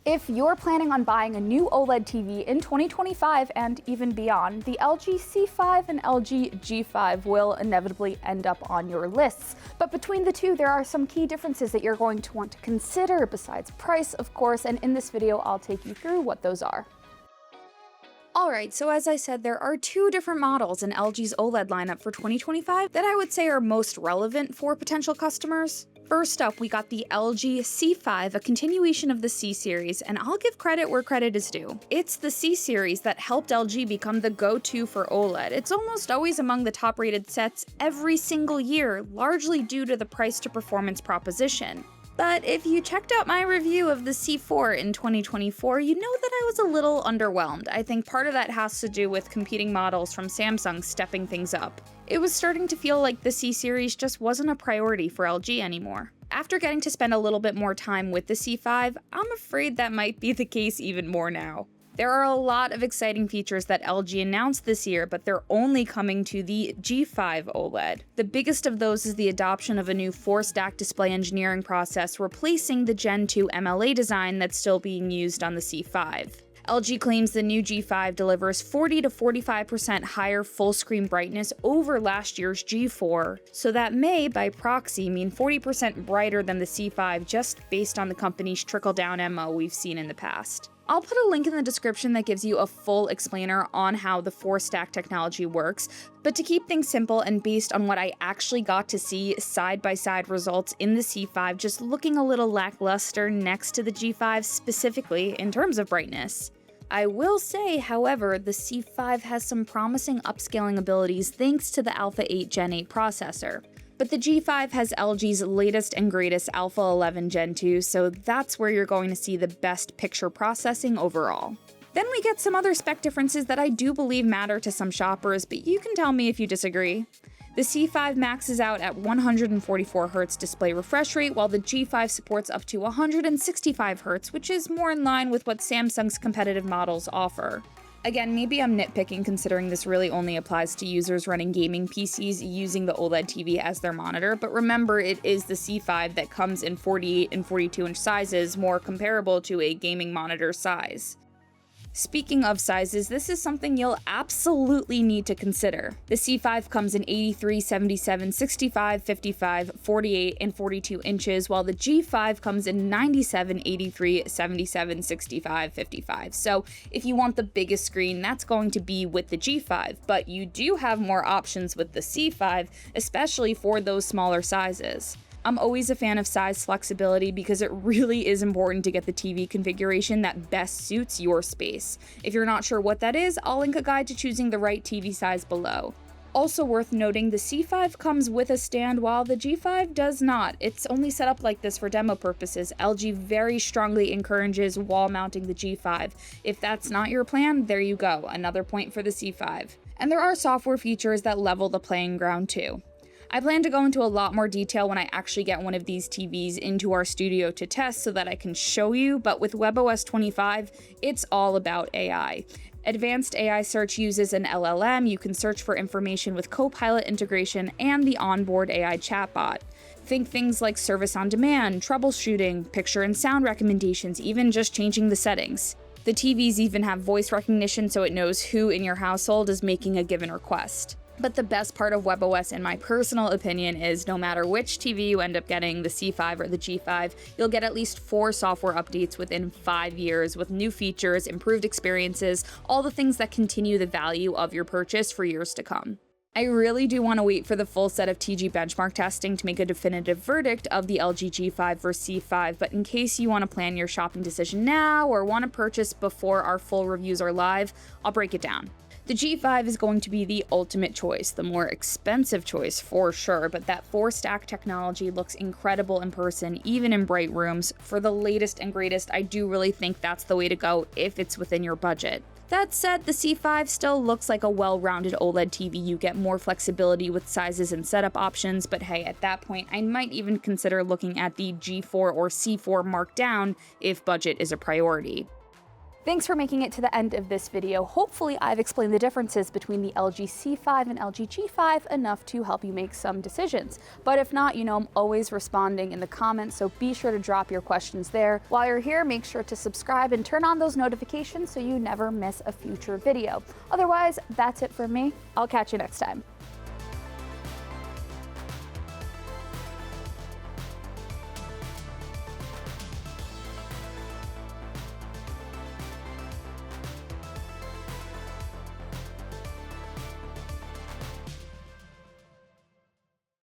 If you're planning on buying a new OLED TV in 2025 and even beyond, the LG C5 and LG G5 will inevitably end up on your lists. But between the two, there are some key differences that you're going to want to consider, besides price, of course, and in this video, I'll take you through what those are. Alright, so as I said, there are two different models in LG's OLED lineup for 2025 that I would say are most relevant for potential customers. First up, we got the LG C5, a continuation of the C series, and I'll give credit where credit is due. It's the C series that helped LG become the go-to for OLED. It's almost always among the top-rated sets every single year, largely due to the price-to-performance proposition. But if you checked out my review of the C4 in 2024, you know that I was a little underwhelmed. I think part of that has to do with competing models from Samsung stepping things up. It was starting to feel like the C series just wasn't a priority for LG anymore. After getting to spend a little bit more time with the C5, I'm afraid that might be the case even more now. There are a lot of exciting features that LG announced this year, but they're only coming to the G5 OLED. The biggest of those is the adoption of a new 4-stack display engineering process, replacing the Gen 2 MLA design that's still being used on the C5. LG claims the new G5 delivers 40 to 45% higher full-screen brightness over last year's G4, so that may, by proxy, mean 40% brighter than the C5 just based on the company's trickle-down MO we've seen in the past. I'll put a link in the description that gives you a full explainer on how the 4-stack technology works, but to keep things simple and based on what I actually got to see side-by-side results in the C5 just looking a little lackluster next to the G5 specifically in terms of brightness. I will say, however, the C5 has some promising upscaling abilities thanks to the Alpha 8 Gen 8 processor. But the G5 has LG's latest and greatest Alpha 11 Gen 2, so that's where you're going to see the best picture processing overall. Then we get some other spec differences that I do believe matter to some shoppers, but you can tell me if you disagree. The C5 maxes out at 144Hz display refresh rate, while the G5 supports up to 165Hz, which is more in line with what Samsung's competitive models offer. Again, maybe I'm nitpicking considering this really only applies to users running gaming PCs using the OLED TV as their monitor, but remember it is the C5 that comes in 48 and 42-inch sizes, more comparable to a gaming monitor size. Speaking of sizes, this is something you'll absolutely need to consider. The C5 comes in 83, 77, 65, 55, 48, and 42 inches, while the G5 comes in 97, 83, 77, 65, 55. So if you want the biggest screen, that's going to be with the G5, but you do have more options with the C5, especially for those smaller sizes. I'm always a fan of size flexibility because it really is important to get the TV configuration that best suits your space. If you're not sure what that is, I'll link a guide to choosing the right TV size below. Also worth noting, the C5 comes with a stand while the G5 does not. It's only set up like this for demo purposes. LG very strongly encourages wall mounting the G5. If that's not your plan, there you go, another point for the C5. And there are software features that level the playing ground too. I plan to go into a lot more detail when I actually get one of these TVs into our studio to test so that I can show you, but with WebOS 25, it's all about AI. Advanced AI search uses an LLM, you can search for information with Copilot integration and the onboard AI chatbot. Think things like service on demand, troubleshooting, picture and sound recommendations, even just changing the settings. The TVs even have voice recognition so it knows who in your household is making a given request. But the best part of WebOS, in my personal opinion, is no matter which TV you end up getting, the C5 or the G5, you'll get at least 4 software updates within 5 years with new features, improved experiences, all the things that continue the value of your purchase for years to come. I really do want to wait for the full set of TG benchmark testing to make a definitive verdict of the LG G5 versus C5, but in case you want to plan your shopping decision now or want to purchase before our full reviews are live, I'll break it down. The G5 is going to be the ultimate choice, the more expensive choice for sure, but that 4-stack technology looks incredible in person, even in bright rooms. For the latest and greatest, I do really think that's the way to go if it's within your budget. That said, the C5 still looks like a well-rounded OLED TV. You get more flexibility with sizes and setup options, but hey, at that point, I might even consider looking at the G4 or C4 marked down if budget is a priority. Thanks for making it to the end of this video. Hopefully I've explained the differences between the LG C5 and LG G5 enough to help you make some decisions. But if not, you know I'm always responding in the comments, so be sure to drop your questions there. While you're here, make sure to subscribe and turn on those notifications so you never miss a future video. Otherwise, that's it from me. I'll catch you next time.